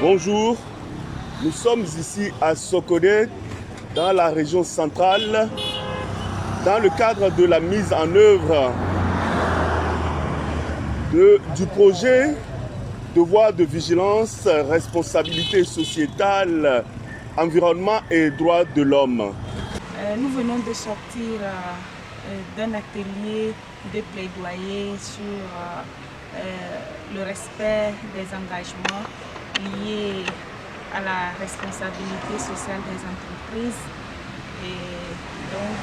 Bonjour, nous sommes ici à Sokodé, dans la région centrale, dans le cadre de la mise en œuvre du projet Devoir de vigilance, responsabilité sociétale, environnement et droits de l'homme. Nous venons de sortir d'un atelier de plaidoyer sur le respect des engagements liés à la responsabilité sociale des entreprises. Et donc,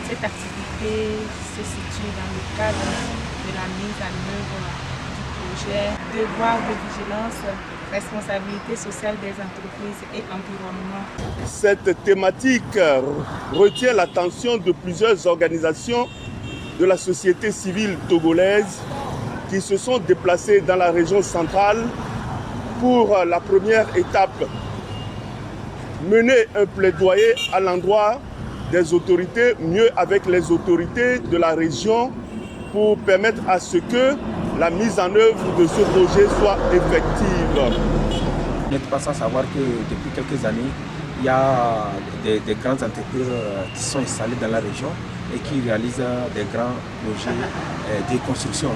cette activité se situe dans le cadre de la mise en œuvre du projet Devoir de vigilance, responsabilité sociale des entreprises et environnement. Cette thématique retient l'attention de plusieurs organisations de la société civile togolaise qui se sont déplacées dans la région centrale pour la première étape, mener un plaidoyer à l'endroit des autorités, mieux avec les autorités de la région, pour permettre à ce que la mise en œuvre de ce projet soit effective. Vous n'êtes pas sans savoir que depuis quelques années, il y a des grandes entreprises qui sont installées dans la région et qui réalisent des grands projets de construction.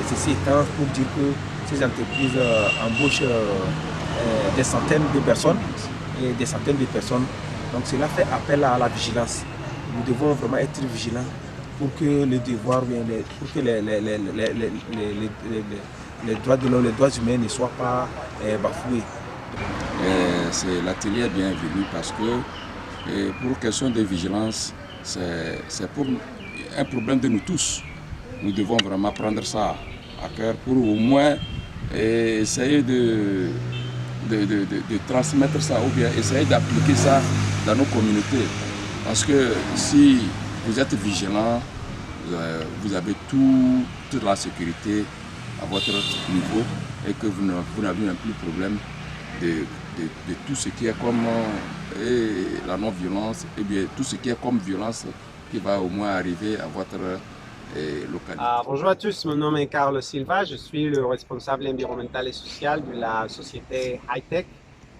Ceci étant pour dire que ces entreprises embauchent des centaines de personnes et des centaines de personnes. Donc cela fait appel à la vigilance. Nous devons vraiment être vigilants pour que les devoirs, pour que les droits de l'homme, les droits humains ne soient pas bafoués. L'atelier est bienvenu parce que pour question de vigilance, c'est pour un problème de nous tous. Nous devons vraiment prendre ça à cœur pour au moins essayer de transmettre ça ou bien essayer d'appliquer ça dans nos communautés. Parce que si vous êtes vigilant, vous avez toute la sécurité à votre niveau et que vous n'avez même plus de problème de tout ce qui est comme la non-violence et bien tout ce qui est comme violence qui va au moins arriver à votre localité. Bonjour à tous, mon nom est Carlos Silva, je suis le responsable environnemental et social de la société Hightech.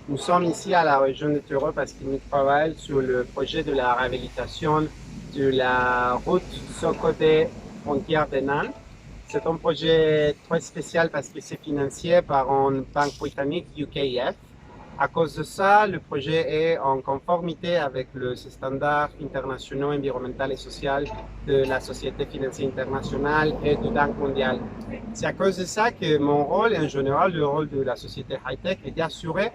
Nous sommes ici à la région de Toro parce que nous travaillons sur le projet de la réhabilitation de la route Sokodé frontière de Nantes. C'est un projet très spécial parce que c'est financé par une banque britannique UKF. À cause de ça, le projet est en conformité avec les standards internationaux environnementaux et sociaux de la Société financière internationale et de la Banque mondiale. C'est à cause de ça que mon rôle, en général, le rôle de la société Hightech, est d'assurer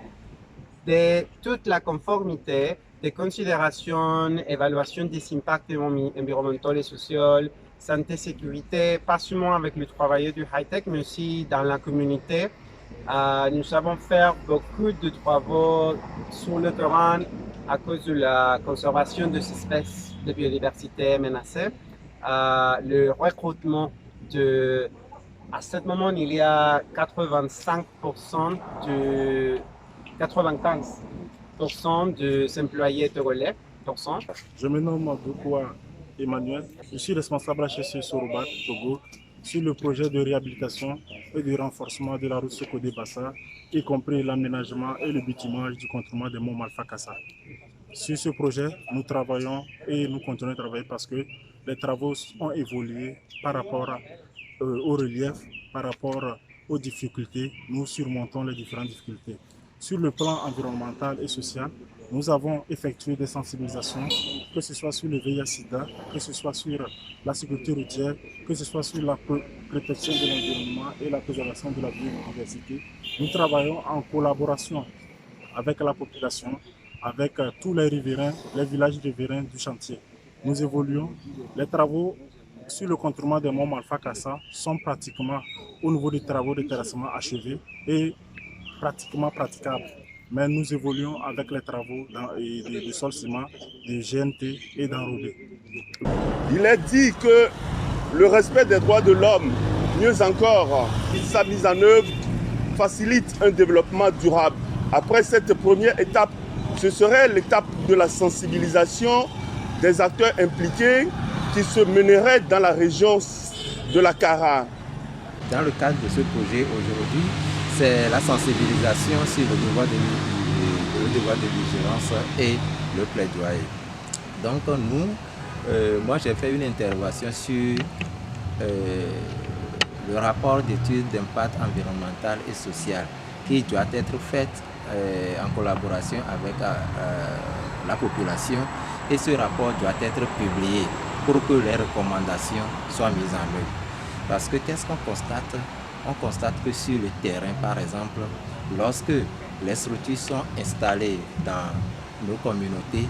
de toute la conformité des considérations, évaluation des impacts environnementaux et sociaux, santé, sécurité, pas seulement avec les travailleurs du high-tech, mais aussi dans la communauté. Nous avons fait beaucoup de travaux sur le terrain à cause de la conservation des espèces de biodiversité menacées. Le recrutement à ce moment, il y a 85% des employés togolais. Je me nomme Doukoua Emmanuel, je suis responsable HSE Sorobat, Togo, sur le projet de réhabilitation et de renforcement de la route Sokodé-Bassa, y compris l'aménagement et le bitumage du contournement des monts Malfa-Kassa. Sur ce projet, nous travaillons et nous continuons de travailler parce que les travaux ont évolué par rapport au relief, par rapport aux difficultés. Nous surmontons les différentes difficultés. Sur le plan environnemental et social, nous avons effectué des sensibilisations, que ce soit sur le VIH-Sida, que ce soit sur la sécurité routière, que ce soit sur la protection de l'environnement et la préservation de la biodiversité. Nous travaillons en collaboration avec la population, avec tous les riverains, les villages riverains du chantier. Nous évoluons. Les travaux sur le contournement des monts Malfa-Kassa sont pratiquement au niveau des travaux de terrassement achevés et pratiquement praticables. Mais nous évoluons avec les travaux de sol ciment, de GNT et d'enrobé. Il est dit que le respect des droits de l'homme, mieux encore, sa mise en œuvre, facilite un développement durable. Après cette première étape, ce serait l'étape de la sensibilisation des acteurs impliqués qui se mènerait dans la région de la Kara. Dans le cadre de ce projet aujourd'hui, c'est la sensibilisation sur le devoir de vigilance et le plaidoyer. Donc moi j'ai fait une intervention sur le rapport d'étude d'impact environnemental et social qui doit être fait en collaboration avec la population, et ce rapport doit être publié pour que les recommandations soient mises en œuvre. Parce que qu'est-ce qu'on constate? On constate que sur le terrain, par exemple, lorsque les structures sont installées dans nos communautés,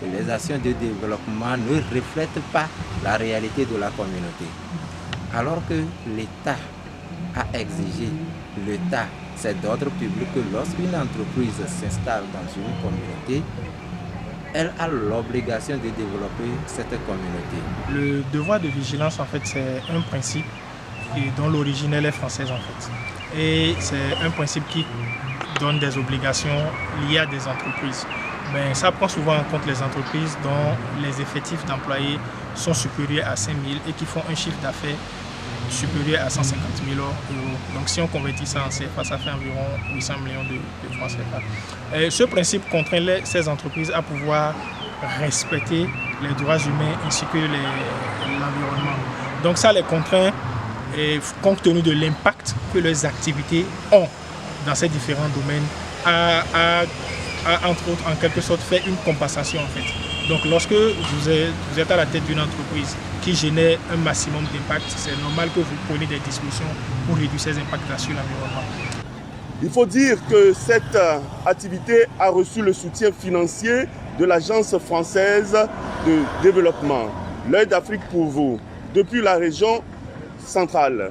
les actions de développement ne reflètent pas la réalité de la communauté. Alors que l'État a exigé, l'État, c'est d'ordre public que lorsqu'une entreprise s'installe dans une communauté, elle a l'obligation de développer cette communauté. Le devoir de vigilance, en fait, c'est un principe dont l'origine est française, en fait. Et c'est un principe qui donne des obligations liées à des entreprises. Mais ça prend souvent en compte les entreprises dont les effectifs d'employés sont supérieurs à 5 000 et qui font un chiffre d'affaires supérieur à 150 000 euros. Donc si on convertit ça en CFA, ça fait environ 800 millions de francs CFA. Et ce principe contraint ces entreprises à pouvoir respecter les droits humains ainsi que l'environnement. Donc ça les contraint, et compte tenu de l'impact que leurs activités ont dans ces différents domaines, à entre autres en quelque sorte faire une compensation en fait. Donc lorsque vous êtes à la tête d'une entreprise qui génère un maximum d'impact, c'est normal que vous preniez des dispositions pour réduire ces impacts sur l'environnement. Il faut dire que cette activité a reçu le soutien financier de l'Agence française de développement, l'œil d'Afrique pour vous, depuis la région centrale.